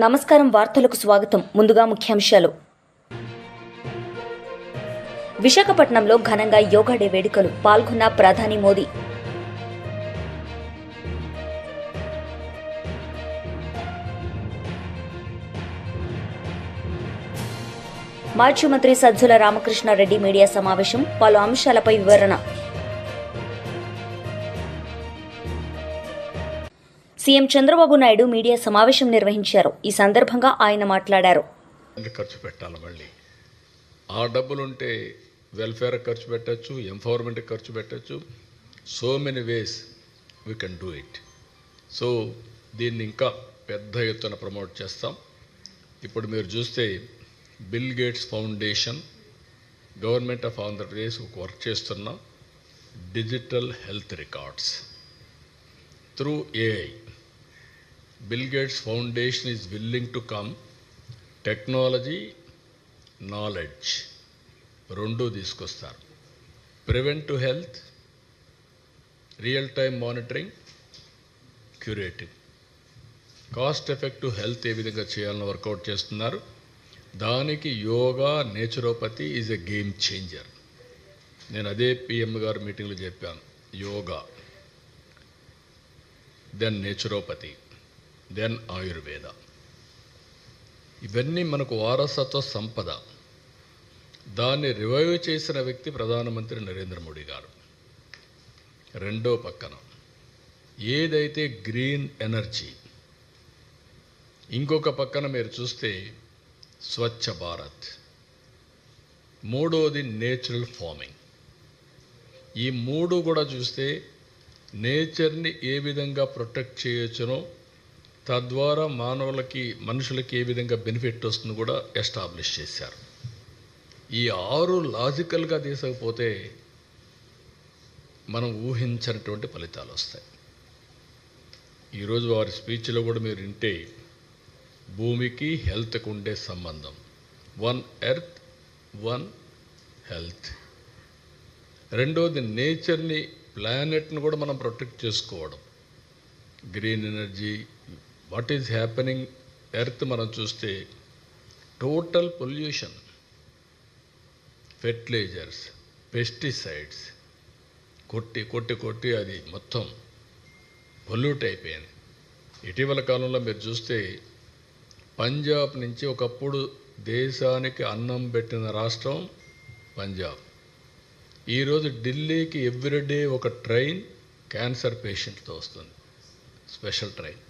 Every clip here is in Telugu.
నమస్కారం. వార్తలకు స్వాగతం. ముందుగా ముఖ్యాంశాలు. విశాఖపట్నంలో ఘనంగా యోగా డే వేడుకలు. పాల్గొన్న ప్రధాని మోదీ. మాజీ మంత్రి సజ్జల రామకృష్ణారెడ్డి మీడియా సమావేశం. పలు అంశాలపై వివరణ. సీఎం చంద్రబాబు నాయుడు మీడియా సమావేశం నిర్వహించారు. ఈ సందర్భంగా ఆయన మాట్లాడారు. ఖర్చు పెట్టాలి, మళ్ళీ ఆ డబ్బులుంటే వెల్ఫేర్ ఖర్చు పెట్టచ్చు, ఎంపవర్మెంట్ ఖర్చు పెట్టచ్చు. So many ways we can do it. So దీన్ని ఇంకా పెద్ద ఎత్తున ప్రమోట్ చేస్తాం. ఇప్పుడు మీరు చూస్తే bill gates foundation, government of Andhra Pradesh ఒక వర్క్ చేస్తున్నాం. Digital health records through AI. Bill Gates Foundation is willing to come. Technology, knowledge రెండు తీసుకొస్తారు. Preventive health, real time monitoring, curative, cost effective health ఏ విధంగా చేయాలని వర్కౌట్ చేస్తున్నారు. దానికి yoga, naturopathy is a game changer. నేను అదే పిఎం గారు మీటింగ్లో చెప్పాను. Yoga, then naturopathy, then Ayurveda. ఇవన్నీ మనకు వారసత్వ సంపద. దాన్ని రివైవ్ చేసిన వ్యక్తి ప్రధానమంత్రి నరేంద్ర మోడీ గారు. రెండో పక్కన ఏదైతే గ్రీన్ ఎనర్జీ, ఇంకొక పక్కన మీరు చూస్తే స్వచ్ఛ భారత్, మూడోది నేచురల్ ఫార్మింగ్. ఈ మూడు కూడా చూస్తే నేచర్ని ఏ విధంగా ప్రొటెక్ట్ చేయొచ్చునో, తద్వారా మనుషులకి ఏ విధంగా బెనిఫిట్ వస్తుందో కూడా ఎస్టాబ్లిష్ చేశారు. ఈ 6 లాజికల్గా తీసుకపోతే మనం ఊహించినటువంటి ఫలితాలు వస్తాయి. ఈరోజు వారి స్పీచ్లో కూడా మీరు వింటే భూమికి హెల్త్కు ఉండే సంబంధం, 1 ఎర్త్ 1 హెల్త్. రెండోది నేచర్ని, ప్లానెట్ని కూడా మనం ప్రొటెక్ట్ చేసుకోవడం. Green energy, what is happening earth మనం చూస్తే టోటల్ పొల్యూషన్, ఫెర్టిలైజర్స్, పెస్టిసైడ్స్ కొట్టి అది మొత్తం పొల్యూట్ అయిపోయింది. ఇటీవల కాలంలో మీరు చూస్తే పంజాబ్ నుంచి, ఒకప్పుడు దేశానికి అన్నం పెట్టిన రాష్ట్రం పంజాబ్, ఈరోజు ఢిల్లీకి ఎవ్రీడే ఒక ట్రైన్ క్యాన్సర్ పేషెంట్తో వస్తుంది, స్పెషల్ ట్రైన్.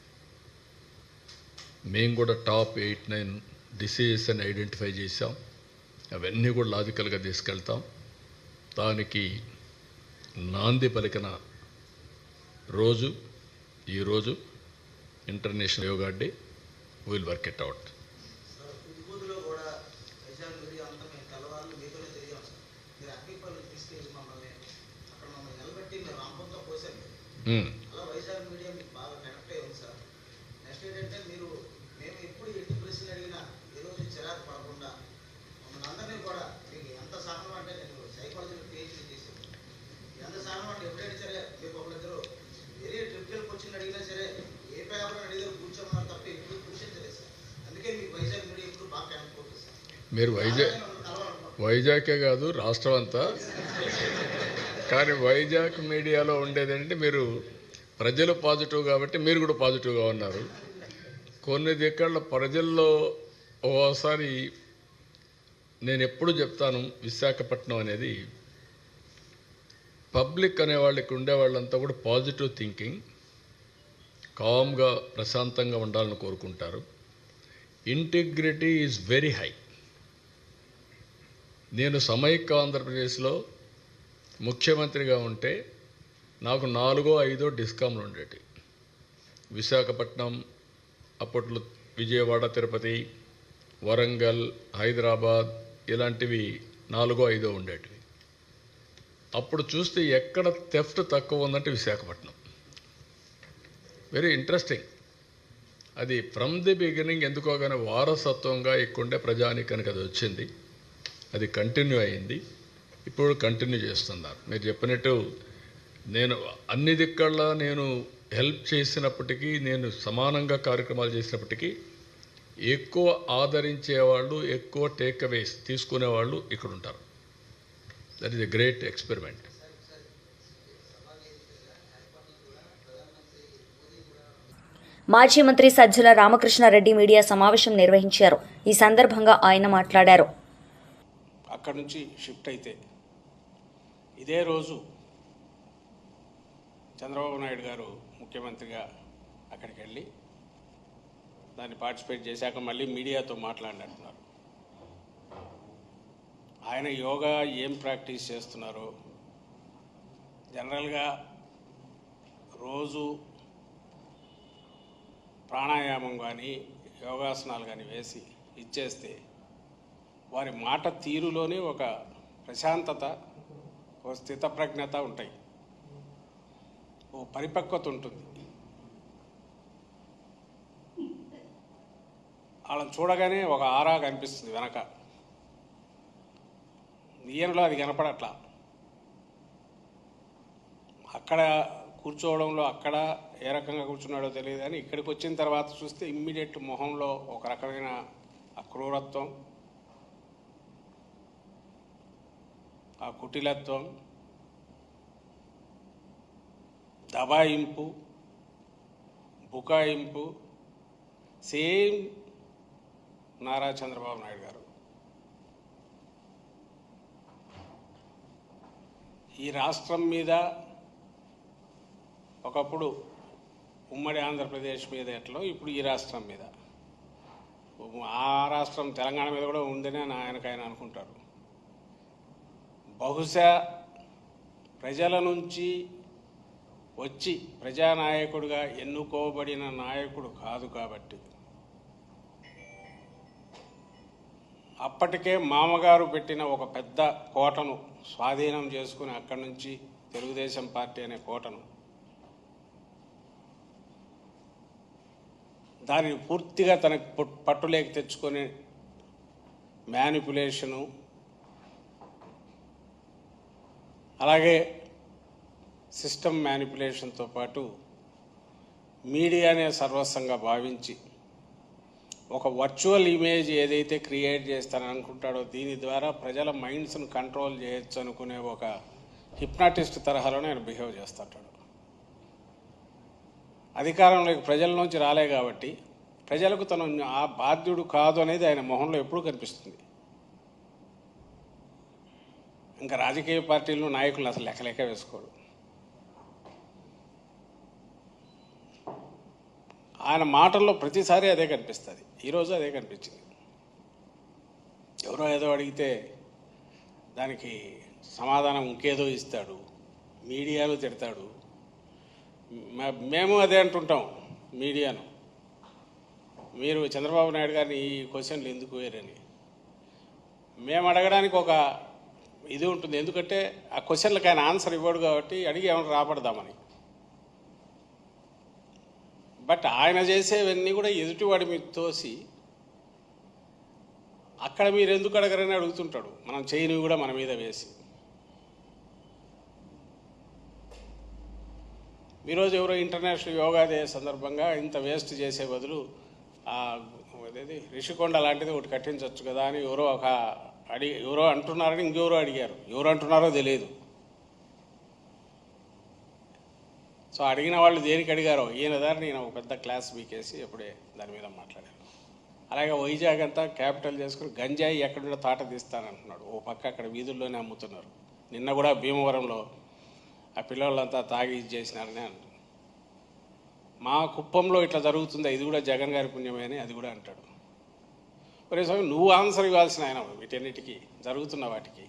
మేము కూడా టాప్ 8-9 డిసీజెస్ అని ఐడెంటిఫై చేసాం. అవన్నీ కూడా లాజికల్గా తీసుకెళ్తాం. దానికి నాంది పలికిన రోజు ఈరోజు international yoga day. Will work it out. మీరు వైజాగే కాదు, రాష్ట్రం అంతా. కానీ వైజాగ్ మీడియాలో ఉండేదంటే మీరు ప్రజలు పాజిటివ్ కాబట్టి మీరు కూడా పాజిటివ్గా ఉన్నారు. కొన్ని దిక్కల ప్రజల్లో ఓసారి నేను ఎప్పుడు చెప్తాను, విశాఖపట్నం అనేది పబ్లిక్ అనేవాళ్ళకి ఉండేవాళ్ళంతా కూడా పాజిటివ్ థింకింగ్, కామ్గా ప్రశాంతంగా ఉండాలని కోరుకుంటారు. Integrity is very high. నేను సమైక్య ఆంధ్రప్రదేశ్లో ముఖ్యమంత్రిగా ఉంటే నాకు 4-5 డిస్కామ్లు ఉండేవి. విశాఖపట్నం, అప్పట్లో విజయవాడ, తిరుపతి, వరంగల్, హైదరాబాద్, ఇలాంటివి 4-5 ఉండేటివి. అప్పుడు చూస్తే ఎక్కడ థెఫ్ట్ తక్కువ ఉందంటే విశాఖపట్నం. Very interesting. అది ఫ్రమ్ ది బిగినింగ్ ఎందుకో కానీ వారసత్వంగా ఎక్కువండే ప్రజానికానికి అది వచ్చింది. అది కంటిన్యూ అయింది. ఇప్పుడు కంటిన్యూ చేస్తున్నారు. మీరు చెప్పినట్టు నేను అన్ని దిక్కల్లా నేను హెల్ప్ చేసినప్పటికీ, నేను సమానంగా కార్యక్రమాలు చేసినప్పటికీ ఎక్కువ ఆదరించేవాళ్ళు, ఎక్కువ టేక్అవేస్ తీసుకునేవాళ్ళు ఇక్కడ ఉంటారు. That is a great experiment. మాజీ మంత్రి సజ్జల రామకృష్ణారెడ్డి మీడియా సమావేశం నిర్వహించారు. ఈ సందర్భంగా ఆయన మాట్లాడారు. అక్కడి నుంచి షిఫ్ట్ అయితే ఇదే రోజు చంద్రబాబు నాయుడు గారు ముఖ్యమంత్రిగా అక్కడికి వెళ్ళి దాన్ని పార్టిసిపేట్ చేశాక మళ్ళీ మీడియాతో మాట్లాడినట్టున్నారు. ఆయన యోగా ఏం ప్రాక్టీస్ చేస్తున్నారో, జనరల్గా రోజు ప్రాణాయామం కానీ యోగాసనాలు కానీ వేసి ఇచ్చేస్తే వారి మాట తీరులోనే ఒక ప్రశాంతత, ఒక స్థితప్రజ్ఞత ఉంటాయి, ఓ పరిపక్వత ఉంటుంది. వాళ్ళని చూడగానే ఒక ఆరా కనిపిస్తుంది వెనక. ఈయనలో అది కనపడట్లా. అక్కడ కూర్చోవడంలో అక్కడ ఏ రకంగా కూర్చున్నాడో తెలియదు, కానీ ఇక్కడికి వచ్చిన తర్వాత చూస్తే ఇమ్మీడియట్ మొహంలో ఒక రకమైన అక్రూరత్వం, ఆ కుటిలత్వం, దబాయింపు, బుకాయింపు సేమ్ నారా చంద్రబాబు నాయుడు గారు. ఈ రాష్ట్రం మీద ఒకప్పుడు ఉమ్మడి ఆంధ్రప్రదేశ్ మీద ఎట్లో ఇప్పుడు ఈ రాష్ట్రం మీద, ఆ రాష్ట్రం తెలంగాణ మీద కూడా ఉందని ఆయనకైనా అనుకుంటారు. బహుశా ప్రజల నుంచి వచ్చి ప్రజానాయకుడిగా ఎన్నుకోబడిన నాయకుడు కాదు కాబట్టి అప్పటికే మామగారు పెట్టిన ఒక పెద్ద కోటను స్వాధీనం చేసుకుని అక్కడి నుంచి తెలుగుదేశం పార్టీ అనే కోటను దానిని పూర్తిగా తనకు పట్టులేకి తెచ్చుకొని మ్యానిపులేషను, అలాగే సిస్టమ్ మ్యానిపులేషన్తో పాటు మీడియానే సర్వస్వంగా భావించి ఒక వర్చువల్ ఇమేజ్ ఏదైతే క్రియేట్ చేస్తానని అనుకుంటాడో దీని ద్వారా ప్రజల మైండ్స్ను కంట్రోల్ చేయొచ్చు అనుకునే ఒక హిప్నాటిస్ట్ తరహాలోనే ఆయన బిహేవ్ చేస్తుంటాడు. అధికారంలోకి ప్రజల నుంచి రాలే కాబట్టి ప్రజలకు తను ఆ బాధ్యుడు కాదు అనేది ఆయన మొహంలో ఎప్పుడూ కనిపిస్తుంది. ఇంకా రాజకీయ పార్టీలను నాయకులను అసలు లెక్క వేసుకోడు. ఆయన మాటల్లో ప్రతిసారి అదే కనిపిస్తుంది. ఈరోజు అదే కనిపించింది. ఎవరో ఏదో అడిగితే దానికి సమాధానం ఇంకేదో ఇస్తాడు, మీడియాను తిడతాడు. మేము అదే అంటుంటాం మీడియాను, మీరు చంద్రబాబు నాయుడు గారిని ఈ క్వశ్చన్లు ఎందుకు వేరని. మేము అడగడానికి ఒక ఇది ఉంటుంది, ఎందుకంటే ఆ క్వశ్చన్లకు ఆయన ఆన్సర్ ఇవ్వడు కాబట్టి అడిగి ఏమైనా రాబడదామని. బట్ ఆయన చేసేవన్నీ కూడా ఎదుటివాడి మీద తోసి అక్కడ మీరు ఎందుకు అడగరని అడుగుతుంటాడు, మనం చేయనివి కూడా మన మీద వేసి. ఈరోజు ఎవరో ఇంటర్నేషనల్ యోగా డే సందర్భంగా ఇంత వేస్ట్ చేసే బదులు అదేది రిషికొండ లాంటిది ఒకటి కట్టించవచ్చు కదా అని ఎవరో అంటున్నారని ఇంకెవరో అడిగారు. ఎవరు అంటున్నారో తెలియదు. సో అడిగిన వాళ్ళు దేనికి అడిగారో ఈయన దాన్ని నేను ఒక పెద్ద క్లాస్ వీకేసి ఎప్పుడే దాని మీద మాట్లాడాను. అలాగే వైజాగ్ అంతా క్యాపిటల్ చేసుకుని గంజాయి ఎక్కడుండో తాట తీస్తానంటున్నాడు. ఓ పక్క అక్కడ వీధుల్లోనే అమ్ముతున్నారు. నిన్న కూడా భీమవరంలో ఆ పిల్లలంతా తాగి ఇది చేసినారని అంటారు. మా కుప్పంలో ఇట్లా జరుగుతుంది, ఇది కూడా జగన్ గారి పుణ్యమే అని అది కూడా అంటాడు. ఒరే స్వామి, నువ్వు ఆన్సర్ ఇవ్వాల్సిన ఆయన వీటన్నిటికీ జరుగుతున్న వాటికి.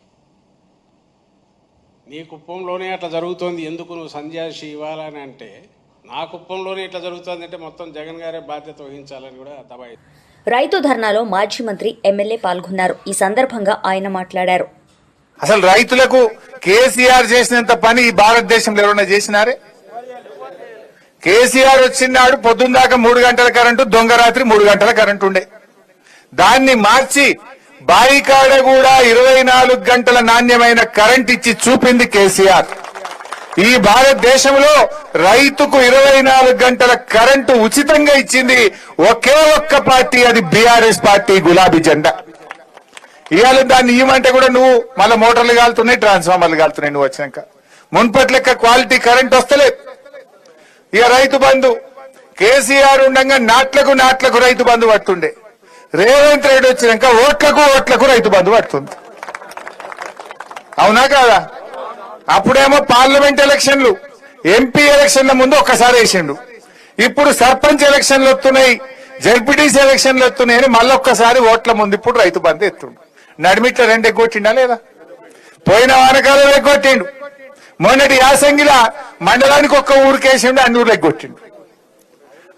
నీ కుప్పంలోనే అట్లా జరుగుతోంది, ఎందుకు నువ్వు సంజాషి ఇవ్వాలని అంటే, నా కుప్పంలోనే ఇట్లా జరుగుతుంది అంటే మొత్తం జగన్ గారే బాధ్యత వహించాలని కూడా దబాయి. రైతు ధర్నాలో మాజీ మంత్రి ఎమ్మెల్యే పాల్గొన్నారు. ఈ సందర్భంగా ఆయన మాట్లాడారు. అసలు రైతులకు కేసీఆర్ చేసినంత పని ఈ భారతదేశంలో ఎవరైనా చేసినారే? కేసీఆర్ వచ్చినాడు పొద్దున్న దాకా 3 గంటల కరెంటు, దొంగ రాత్రి 3 గంటల కరెంటు ఉండే. దాన్ని మార్చి బాయికాడ కూడా 24 గంటల నాణ్యమైన కరెంట్ ఇచ్చి చూపింది కేసీఆర్. ఈ భారతదేశంలో రైతుకు 24 గంటల కరెంటు ఉచితంగా ఇచ్చింది ఒకే ఒక్క పార్టీ, అది బీఆర్ఎస్ పార్టీ, గులాబీ జెండా. ఇవాళ దాన్ని ఇవ్వమంటే కూడా నువ్వు మళ్ళీ మోటార్లు కాలుతున్నాయి, ట్రాన్స్ఫార్మర్లు కాలుతున్నాయి. నువ్వు వచ్చినాక మున్పటి లెక్క క్వాలిటీ కరెంట్ వస్తలేదు. ఇక రైతు బంధు కేసీఆర్ ఉండగా నాట్లకు రైతు బంధు పడుతుండే. రేవంత్ రెడ్డి వచ్చినాక ఓట్లకు రైతు బంధు పడుతుంది. అవునా కాదా? అప్పుడేమో పార్లమెంట్ ఎలక్షన్లు, ఎంపీ ఎలక్షన్ల ముందు ఒక్కసారి వేసిండు. ఇప్పుడు సర్పంచ్ ఎలక్షన్లు వస్తున్నాయి, జడ్పీటీసీ ఎలక్షన్లు వస్తున్నాయని మళ్ళొక్కసారి ఓట్ల ముందు ఇప్పుడు రైతు బంధు ఎత్తుండు. నడిమిట్ల 2 ఎగ్గొట్టిండా లేదా? పోయిన వానకాలం ఎగ్గొట్టిండు. మొన్నటి యాసంగిలా మండలానికి ఒక్క ఊరికేసిండు, అన్ని ఊర్లు ఎగ్గొట్టిండు.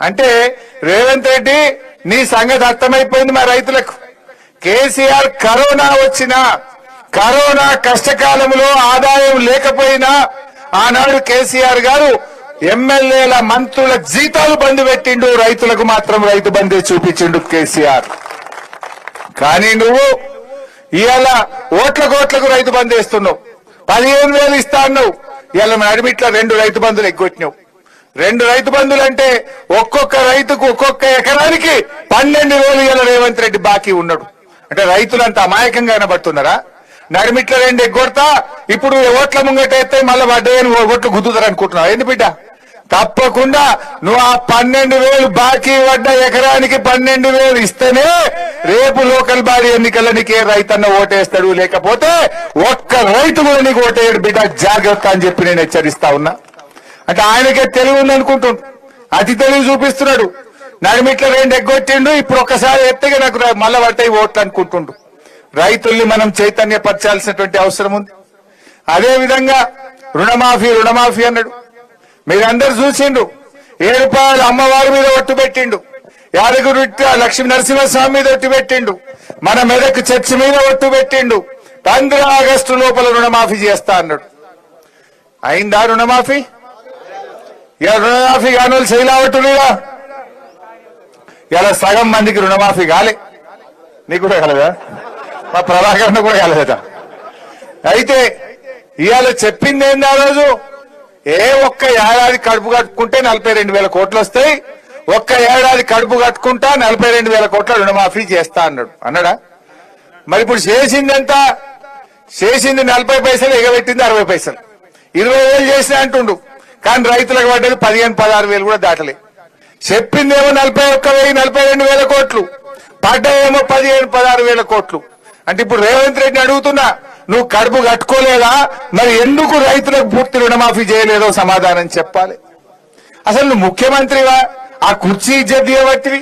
అంటే రేవంత్ రెడ్డి నీ సంగతి అర్థమైపోయింది మా రైతులకు. కేసీఆర్ కరోనా వచ్చినా, కరోనా కష్టకాలంలో ఆదాయం లేకపోయినా ఆనాడు కేసీఆర్ గారు ఎమ్మెల్యేల మంత్రుల జీతాలు బంద్ పెట్టిండు, రైతులకు మాత్రం రైతు బంధే చూపించిండు కేసీఆర్. కానీ నువ్వు ఇవాళ ఓట్లకు రైతు బంద్ వేస్తున్నావు. 15,000 ఇస్తా అన్నావు, ఇవాళ నడిమిట్ల 2 రైతు బంధులు ఎగ్గొట్టినావు. 2 రైతు బంధులు అంటే ఒక్కొక్క రైతుకు ఒక్కొక్క ఎకరానికి 12,000 ఇవాళ రేవంత్ రెడ్డి బాకీ ఉన్నాడు. అంటే రైతులంతా అమాయకంగా కనబడుతున్నారా? నడిమిట్ల 2 ఎగ్గొడతా, ఇప్పుడు ఓట్ల ముంగట ఎత్తే మళ్ళీ వడ్డని ఓట్లు గుద్దుతారు అనుకుంటున్నావు. ఏంది బిడ్డ? తప్పకుండా నువ్వు ఆ 12,000 బాకీ పడ్డ ఎకరానికి 12,000 ఇస్తేనే రేపు లోకల్ బాడీ ఎన్నికల్లో నీకే రైతన్న ఓటేస్తాడు, లేకపోతే ఒక్క రైతు కూడా నీకు ఓటేయడు బిడ్డ, జాగ్రత్త అని చెప్పి నేను హెచ్చరిస్తా ఉన్నా. అంటే ఆయనకే తెలివి ఉందనుకుంటుండు, అతి తెలివి చూపిస్తున్నాడు. నడిమిట్ల 2 ఎగ్గొట్టిండు, ఇప్పుడు ఒక్కసారి ఎత్తగా నాకు మళ్ళా పడతాయి ఓట్లు అనుకుంటుండు. రైతుల్ని మనం చైతన్యపరచాల్సినటువంటి అవసరం ఉంది. అదే విధంగా రుణమాఫీ అన్నాడు. మీరందరూ చూసిండు. 7 రూపాయలు అమ్మవారి మీద ఒట్టు పెట్టిండు, యాదగిరి లక్ష్మీ నరసింహస్వామి మీద ఒట్టు పెట్టిండు, మన మెదక్ చర్చి మీద ఒట్టు పెట్టిండు. 15 ఆగస్టు లోపల రుణమాఫీ చేస్తా అన్నాడు. అయిందా రుణమాఫీ? ఇలా రుణమాఫీ కాని వాళ్ళు శైలావట్టుగా ఇలా సగం మందికి రుణమాఫీ కాలే. నీకు కూడా కాలేదా? మా ప్రభాకరణ కూడా కాలేదట. అయితే ఇవాళ చెప్పింది ఏంది? ఆ రోజు ఒక్క ఏడాది కడుపు కట్టుకుంటే 42,000 కోట్లు వస్తాయి, ఒక్క ఏడాది కడుపు కట్టుకుంటా 42,000 కోట్ల రుణమాఫీ చేస్తా అన్నాడా? మరి ఇప్పుడు చేసింది ఎంత? చేసింది 40 పైసలు, ఎగబెట్టింది 60 పైసలు. 20,000 చేసినా అంటుండు, కానీ రైతులకు పడ్డది 15,000-16,000 కూడా దాటలే. చెప్పిందేమో 41,000 42,000 కోట్లు, పడ్డాయేమో 15,000-16,000 కోట్లు. అంటే ఇప్పుడు రేవంత్ రెడ్డిని అడుగుతున్నా, నువ్వు కడుపు కట్టుకోలేదా? మరి ఎందుకు రైతులకు పూర్తి రుణమాఫీ చేయలేదో సమాధానం చెప్పాలి. అసలు నువ్వు ముఖ్యమంత్రివా? ఆ కుర్చీ ఇజ్జత్ చేయబట్టివి.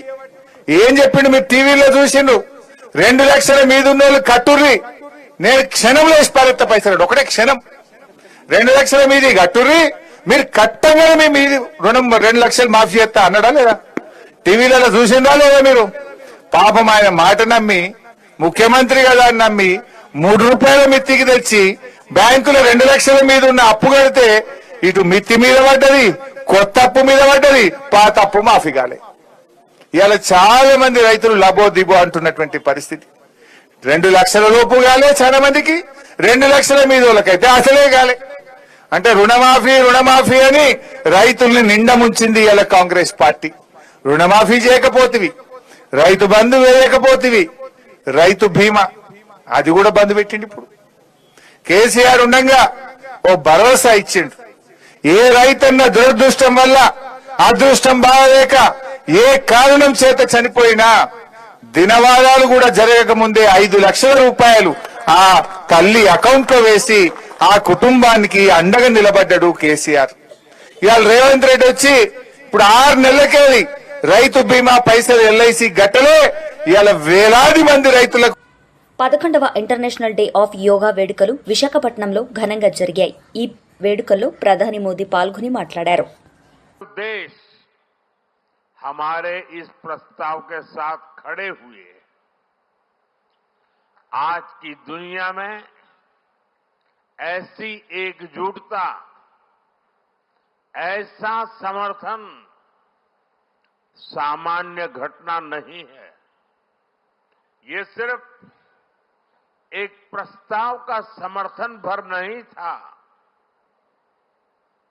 ఏం చెప్పిండు? మీరు టీవీలో చూసిండు. 2 లక్షల మీద ఉన్న వాళ్ళు కట్టుర్రి, నేను క్షణంలో వేసి పారెత్త పైసలు. ఒకటే క్షణం 2 లక్షల మీది కట్టుర్రి, మీరు కట్టంగానే మీ మీది రుణం 2 లక్షలు మాఫీ చేస్తా అన్నాడా లేదా? టీవీలలో చూసిందా లేదా మీరు? పాపం ఆయన మాట నమ్మి, ముఖ్యమంత్రి కదా అని నమ్మి 3 రూపాయల మిత్తికి తెచ్చి బ్యాంకులో 2 లక్షల మీద ఉన్న అప్పు కడితే ఇటు మిత్తి మీద పడ్డది, కొత్త అప్పు మీద పడ్డది, పాత అప్పు మాఫీ కాలే. ఇవాళ చాలా మంది రైతులు లబో దిబో అంటున్నటువంటి పరిస్థితి. 2 లక్షల లోపు కాలే చాలా మందికి, 2 లక్షల మీద వాళ్ళకైతే అసలే కాలే. అంటే రుణమాఫీ అని రైతుల్ని నిండా ముంచింది ఇవాళ కాంగ్రెస్ పార్టీ. రుణమాఫీ చేయకపోతివి, రైతు బంధు వేయకపోతివి, రైతు బీమా అది కూడా బంద్ పెట్టిండు. ఇప్పుడు కేసీఆర్ ఉండగా ఓ భరోసా ఇచ్చిండు. ఏ రైతన్న దురదృష్టం వల్ల, అదృష్టం బాగలేక, ఏ కారణం చేత చనిపోయినా దినవాదాలు కూడా జరగక ముందే 5 లక్షల రూపాయలు ఆ తల్లి అకౌంట్ లో వేసి ఆ కుటుంబానికి అండగా నిలబడ్డాడు కేసీఆర్. ఇవాళ రేవంత్ రెడ్డి వచ్చి ఇప్పుడు 6 నెలలకేది రైతు బీమా పైసలు ఎల్ఐసి గట్టలే ఇవాళ వేలాది మంది రైతులకు. 11వ ఇంటర్నేషనల్ డే ఆఫ్ యోగా వేడుకలు విశాఖపట్నంలో ఘనంగా జరిగాయి. ఈ వేడుకల్లో ప్రధాని మోదీ పాల్గొని మాట్లాడారు. देश हमारे इस प्रस्ताव के साथ खड़े हुए आज की दुनिया में ऐसी एकजुटता, ऐसा समर्थन सामान्य घटना नहीं है। ये सिर्फ एक प्रस्ताव का समर्थन भर नहीं था,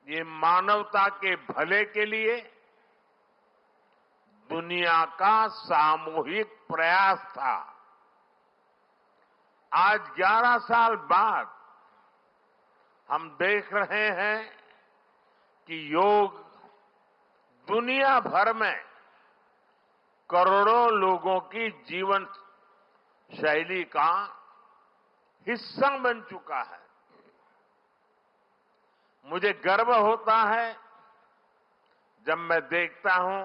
ये मानवता के भले के लिए दुनिया का सामूहिक प्रयास था। आज 11 साल बाद हम देख रहे हैं कि योग दुनिया भर में करोड़ों लोगों की जीवन शैली का हिस्सा बन चुका है। मुझे गर्व होता है जब मैं देखता हूं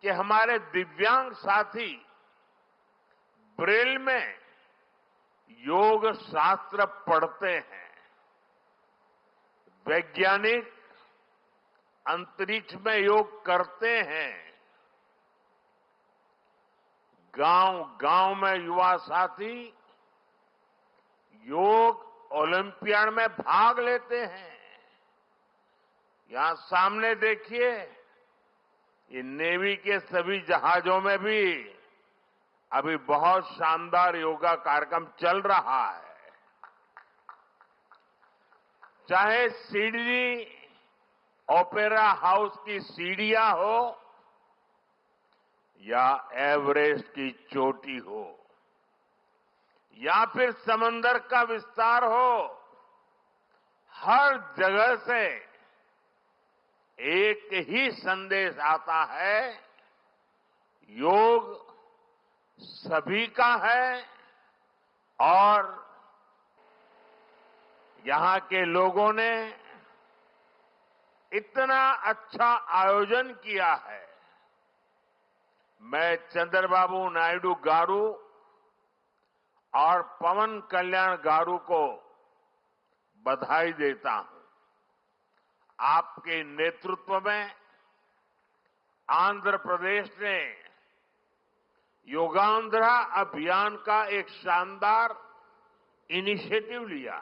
कि हमारे दिव्यांग साथी ब्रेल में योग शास्त्र पढ़ते हैं। वैज्ञानिक अंतरिक्ष में योग करते हैं। गांव-गांव में युवा साथी योग ओलंपियाड में भाग लेते हैं। यहां सामने देखिए, ये नेवी के सभी जहाजों में भी अभी बहुत शानदार योगा कार्यक्रम चल रहा है। चाहे सिडनी ओपेरा हाउस की सीढ़ियां हो या एवरेस्ट की चोटी हो या फिर समंदर का विस्तार हो, हर जगह से एक ही संदेश आता है, योग सभी का है। और यहां के लोगों ने इतना अच्छा आयोजन किया है। मैं चंद्रबाबू नायडू गारू और पवन कल्याण गारू को बधाई देता हूं। आपके नेतृत्व में आंध्र प्रदेश ने योगांध्रा अभियान का एक शानदार इनिशिएटिव लिया।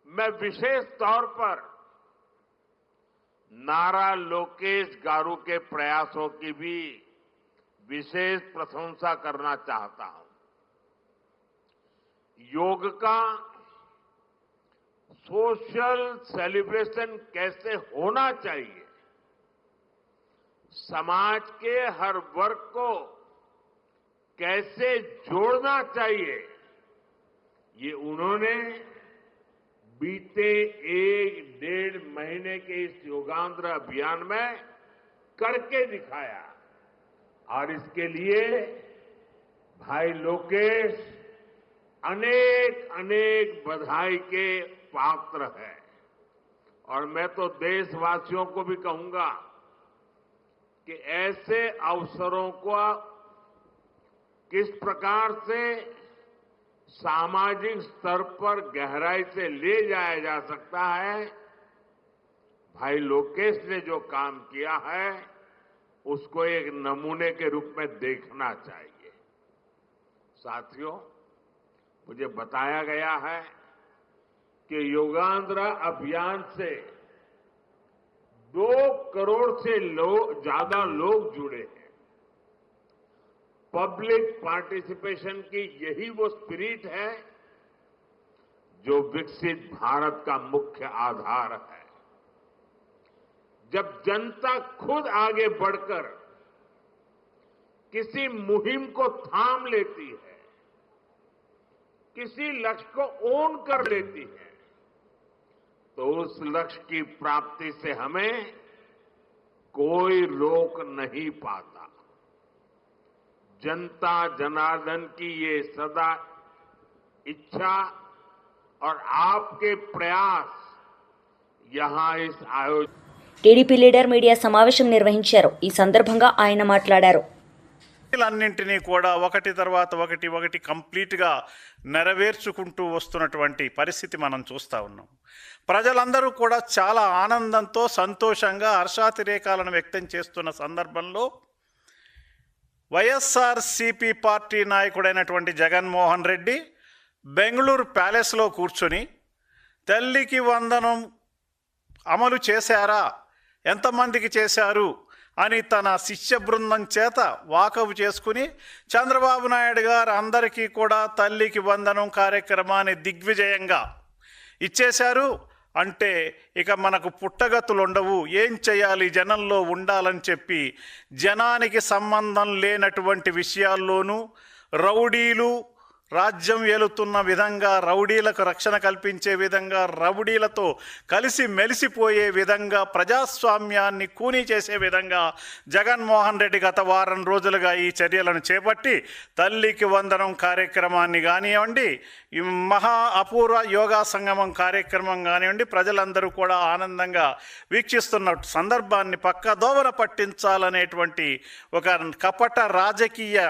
मैं विशेष तौर पर नारा लोकेश गारू के प्रयासों की भी विशेष प्रशंसा करना चाहता हूं। योग का सोशल सेलिब्रेशन कैसे होना चाहिए, समाज के हर वर्ग को कैसे जोड़ना चाहिए, ये उन्होंने बीते 1-1.5 महीने के इस योगांध्र अभियान में करके दिखाया। और इसके लिए भाई लोकेश अनेक अनेक बधाई के पात्र है। और मैं तो देशवासियों को भी कहूंगा कि ऐसे अवसरों को किस प्रकार से सामाजिक स्तर पर गहराई से ले जाया जा सकता है, भाई लोकेश ने जो काम किया है उसको एक नमूने के रूप में देखना चाहिए। साथियों, मुझे बताया गया है कि योगांध्रा अभियान से 2 करोड़ से ज्यादा लोग जुड़े हैं। पब्लिक पार्टिसिपेशन की यही वो स्पिरिट है जो विकसित भारत का मुख्य आधार है। जब जनता खुद आगे बढ़कर किसी मुहिम को थाम लेती है, किसी लक्ष्य को ओन कर लेती है, तो उस लक्ष्य की प्राप्ति से हमें कोई रोक नहीं पाता। जनता जनार्दन की ये सदा इच्छा और आपके प्रयास यहां इस आयोजन టీడీపీ లీడర్ మీడియా సమావేశం నిర్వహించారు. ఈ సందర్భంగా ఆయన మాట్లాడారు. అన్నింటినీ కూడా ఒకటి తర్వాత ఒకటి కంప్లీట్గా నెరవేర్చుకుంటూ వస్తున్నటువంటి పరిస్థితి మనం చూస్తూ ఉన్నాం. ప్రజలందరూ కూడా చాలా ఆనందంతో సంతోషంగా హర్షాతిరేకాలను వ్యక్తం చేస్తున్న సందర్భంలో వైఎస్ఆర్సీపీ పార్టీ నాయకుడైనటువంటి జగన్మోహన్ రెడ్డి బెంగళూరు ప్యాలెస్లో కూర్చొని తల్లికి వందనం అమలు చేశారా, ఎంతమందికి చేశారు అని తన శిష్య బృందం చేత వాకపు చేసుకుని చంద్రబాబు నాయుడు గారు అందరికీ కూడా తల్లికి వందనం కార్యక్రమాన్ని దిగ్విజయంగా ఇచ్చేశారు. అంటే ఇక మనకు పుట్టగతులు ఉండవు, ఏం చేయాలి జనంలో ఉండాలని చెప్పి జనానికి సంబంధం లేనటువంటి విషయాల్లోనూ రౌడీలు రాజ్యం ఏలుతున్న విధంగా, రౌడీలకు రక్షణ కల్పించే విధంగా, రౌడీలతో కలిసి మెలిసిపోయే విధంగా, ప్రజాస్వామ్యాన్ని కూనీ చేసే విధంగా జగన్మోహన్ రెడ్డి గత వారం రోజులుగా ఈ చర్యలను చేపట్టి తల్లికి వందనం కార్యక్రమాన్ని కానివ్వండి, ఈ మహా అపూర్వ యోగా సంగమం కార్యక్రమం కానివ్వండి, ప్రజలందరూ కూడా ఆనందంగా వీక్షిస్తున్న సందర్భాన్ని పక్కదోవన పట్టించాలనేటువంటి ఒక కపట రాజకీయ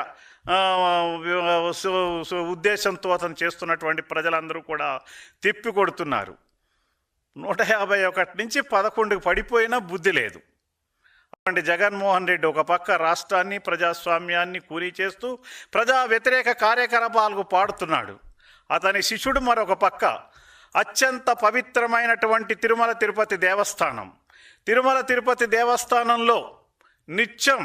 ఉద్దేశంతో అతను చేస్తున్నటువంటి ప్రజలందరూ కూడా తిప్పికొడుతున్నారు. 151 నుంచి 11కు పడిపోయినా బుద్ధి లేదు. అటువంటి జగన్మోహన్ రెడ్డి ఒక పక్క రాష్ట్రాన్ని, ప్రజాస్వామ్యాన్ని కూనీ చేస్తూ ప్రజా వ్యతిరేక కార్యకలాపాలకు పాడుతున్నాడు. అతని శిష్యుడు మరొక పక్క అత్యంత పవిత్రమైనటువంటి తిరుమల తిరుపతి దేవస్థానంలో నిత్యం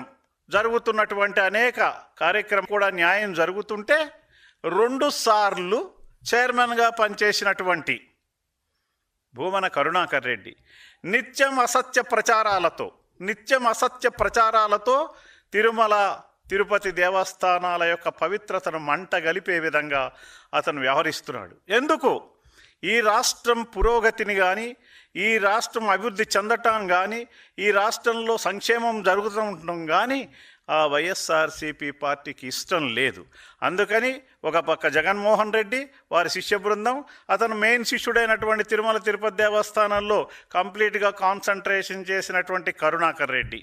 జరుగుతున్నటువంటి అనేక కార్యక్రమం కూడా న్యాయం జరుగుతుంటే 2 సార్లు చైర్మన్గా పనిచేసినటువంటి భూమన కరుణాకర్ రెడ్డి నిత్యం అసత్య ప్రచారాలతో తిరుమల తిరుపతి దేవస్థానాల యొక్క పవిత్రతను మంట గలిపే విధంగా అతను వ్యవహరిస్తున్నాడు. ఎందుకు? ఈ రాష్ట్రం పురోగతిని కానీ, ఈ రాష్ట్రం అభివృద్ధి చెందటం కానీ, ఈ రాష్ట్రంలో సంక్షేమం జరుగుతుండటం కానీ ఆ వైఎస్ఆర్సీపీ పార్టీకి ఇష్టం లేదు. అందుకని ఒక పక్క జగన్మోహన్ రెడ్డి, వారి శిష్య బృందం, అతను మెయిన్ శిష్యుడైనటువంటి తిరుమల తిరుపతి దేవస్థానంలో కంప్లీట్గా కాన్సన్ట్రేషన్ చేసినటువంటి కరుణాకర్ రెడ్డి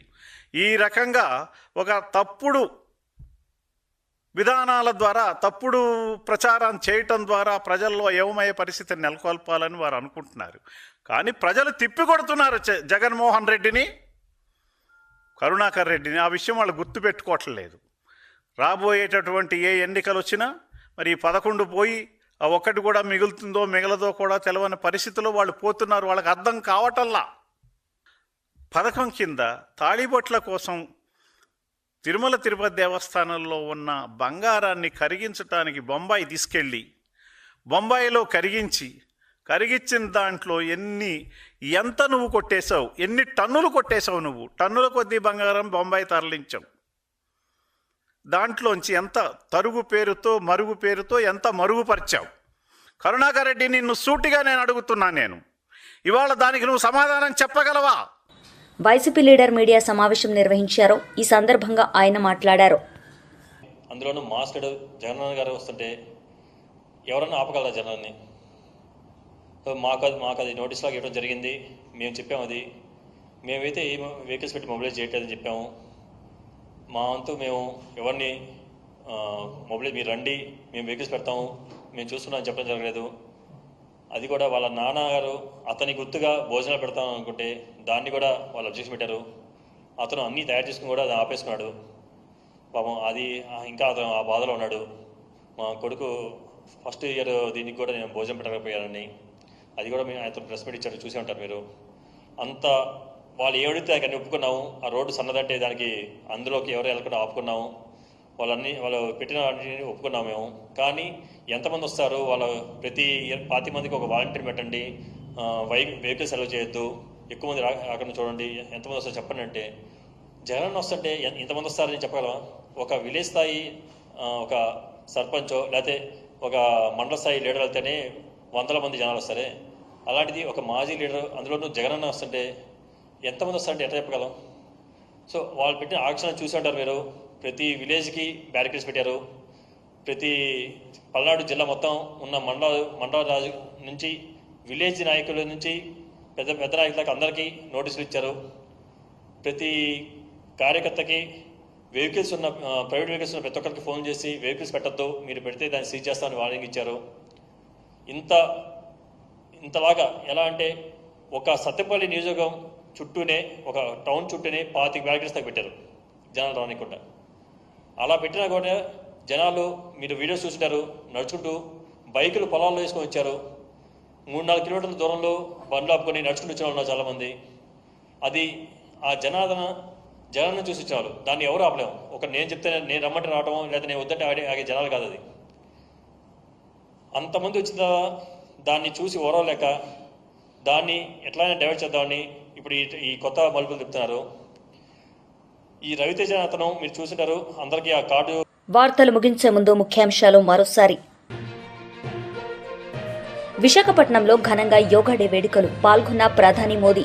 ఈ రకంగా ఒక తప్పుడు విధానాల ద్వారా, తప్పుడు ప్రచారం చేయటం ద్వారా ప్రజల్లో ఏమయ్యే పరిస్థితిని నెలకొల్పాలని వారు అనుకుంటున్నారు. కానీ ప్రజలు తిప్పికొడుతున్నారు జగన్మోహన్ రెడ్డిని, కరుణాకర్ రెడ్డిని. ఆ విషయం వాళ్ళు గుర్తుపెట్టుకోవట్లేదు. రాబోయేటటువంటి ఏ ఎన్నికలు వచ్చినా మరి 11 పోయి ఆ 1 కూడా మిగులుతుందో మిగలదో కూడా తెలవని పరిస్థితుల్లో వాళ్ళు పోతున్నారు. వాళ్ళకి అర్థం కావటల్లా. పథకం కింద తాళిబొట్ల కోసం తిరుమల తిరుపతి దేవస్థానంలో ఉన్న బంగారాన్ని కరిగించడానికి బొంబాయి తీసుకెళ్ళి బొంబాయిలో కరిగించిన దాంట్లో ఎంత నువ్వు కొట్టేశావు, ఎన్ని టన్నులు కొట్టేశావు, నువ్వు టన్నుల కొద్దీ బంగారం బొంబాయి తరలించావు. దాంట్లోంచి ఎంత తరుగు పేరుతో, మరుగు పేరుతో ఎంత మరుగుపరిచావు. కరుణాకర్ రెడ్డి, నిన్ను సూటిగా నేను అడుగుతున్నాను, ఇవాళ దానికి నువ్వు సమాధానం చెప్పగలవా? వైసీపీ లీడర్ మీడియా సమావేశం నిర్వహించారు. ఈ సందర్భంగా ఆయన మాట్లాడారు. అందులోనూ మాస్ లీడర్ జగన్మోహన్ గారు వస్తుంటే ఎవరన్నా ఆపగలరా జనాన్ని? మాకు అది నోటీస్ లాగా ఇవ్వడం జరిగింది. మేము చెప్పాము, అది మేమైతే ఏ వెహికల్స్ పెట్టి మొబిలైజ్ చేయట్లేదని చెప్పాము. మా వంతు మేము ఎవరిని మొబిలైజ్ మీరు రండి, మేము వెహికల్స్ పెడతాము, మేము చూస్తున్నామని చెప్పడం జరగలేదు. అది కూడా వాళ్ళ నాన్నగారు అతని గుర్తుగా భోజనాలు పెడతాం అనుకుంటే దాన్ని కూడా వాళ్ళు అబ్జెక్షన్ పెట్టారు. అతను అన్నీ తయారు చేసుకుని కూడా అది ఆపేసుకున్నాడు. పాపం అది ఇంకా అతను ఆ బాధలో ఉన్నాడు. మా కొడుకు ఫస్ట్ ఇయర్ దీనికి కూడా నేను భోజనం పెట్టకపోయానని అది కూడా మేము అతను ప్రెస్ మీట్ ఇచ్చాడు, చూసే ఉంటారు మీరు. అంత వాళ్ళు ఏడితే దాన్ని ఒప్పుకున్నాము. ఆ రోడ్డు సన్నదంటే దానికి అందులోకి ఎవరు వెళ్ళకుండా ఆపుకున్నాము. వాళ్ళు పెట్టిన వాటిని ఒప్పుకున్నాము మేము. కానీ ఎంతమంది వస్తారు, వాళ్ళ ప్రతి 5 మందికి ఒక వాలంటీర్ పెట్టండి, వెహికల్స్ అలౌ చేయొద్దు, ఎక్కువ మంది అక్కడ చూడండి, ఎంతమంది వస్తారు చెప్పండి అంటే జగన్ వస్తుంటే ఇంతమంది వస్తారని చెప్పగలమా? ఒక విలేజ్ స్థాయి ఒక సర్పంచో లేకపోతే ఒక మండల స్థాయి లీడర్ వెళ్తేనే 100 మంది జనాలు వస్తారే. అలాంటిది ఒక మాజీ లీడర్, అందులోనూ జగన్ వస్తుంటే ఎంతమంది వస్తారంటే ఎట్లా చెప్పగలం? సో వాళ్ళు పెట్టిన ఆక్షన్ చూసి ఉంటారు మీరు. ప్రతి విలేజ్కి బ్యారికేడ్స్ పెట్టారు. ప్రతి పల్నాడు జిల్లా మొత్తం ఉన్న మండల రాజు నుంచి విలేజ్ నాయకుల నుంచి పెద్ద నాయకులకు అందరికీ నోటీసులు ఇచ్చారు. ప్రతి కార్యకర్తకి వెహికల్స్ ఉన్న ప్రైవేట్ వెహికల్స్ ఉన్న ప్రతి ఒక్కరికి ఫోన్ చేసి వెహికల్స్ పెట్టద్దు, మీరు పెడితే దాన్ని సీజ్ చేస్తామని వార్నింగ్ ఇచ్చారు. ఇంతలాగా ఎలా అంటే ఒక సత్తెపల్లి నియోజకవర్గం చుట్టూనే, ఒక టౌన్ చుట్టూనే 25 బ్యారికేడ్స్ దాకా పెట్టారు జనాలు రానికుండా. అలా పెట్టినా కూడా జనాలు, మీరు వీడియోస్ చూసినారు, నడుచుకుంటూ బైకులు పొలాల్లో వేసుకొని వచ్చారు. 3-4 కిలోమీటర్ల దూరంలో బండ్లు ఆపుకొని నడుచుకుంటూ వచ్చిన ఉన్నారు చాలామంది. అది ఆ జనాన్ని చూసి వచ్చేవాళ్ళు. దాన్ని ఎవరు ఆపలేము. నేను చెప్తే నేను రమ్మంటే రావటం, లేదా నేను వద్దంటే ఆగే జనాలు కాదు. అది అంతమంది వచ్చిన దాన్ని చూసి ఓరవలేక దాన్ని ఎట్లయినా డైవర్ట్ చేద్దామని ఇప్పుడు ఈ కొత్త మలుపులు చెప్తున్నారు. ఈ రవితేజ అతను మీరు చూసింటారు, అందరికీ ఆ కార్డు. వార్తలు ముగించే ముందు ముఖ్యాంశాలు మరోసారి. విశాఖపట్నంలో ఘనంగా యోగా డే వేడుకలు, పాల్గొన్న ప్రధాని మోదీ.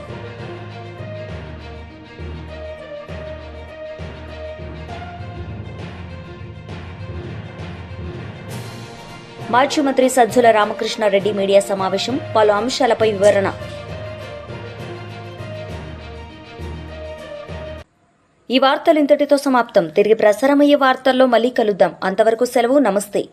మాజీ మంత్రి సజ్జల రామకృష్ణారెడ్డి మీడియా సమావేశం, పలు అంశాలపై వివరణ. ఈ వార్తలు ఇంతటితో సమాప్తం. తిరిగి ప్రసారమయ్యే వార్తల్లో మళ్ళీ కలుద్దాం. అంతవరకు సెలవు. నమస్తే.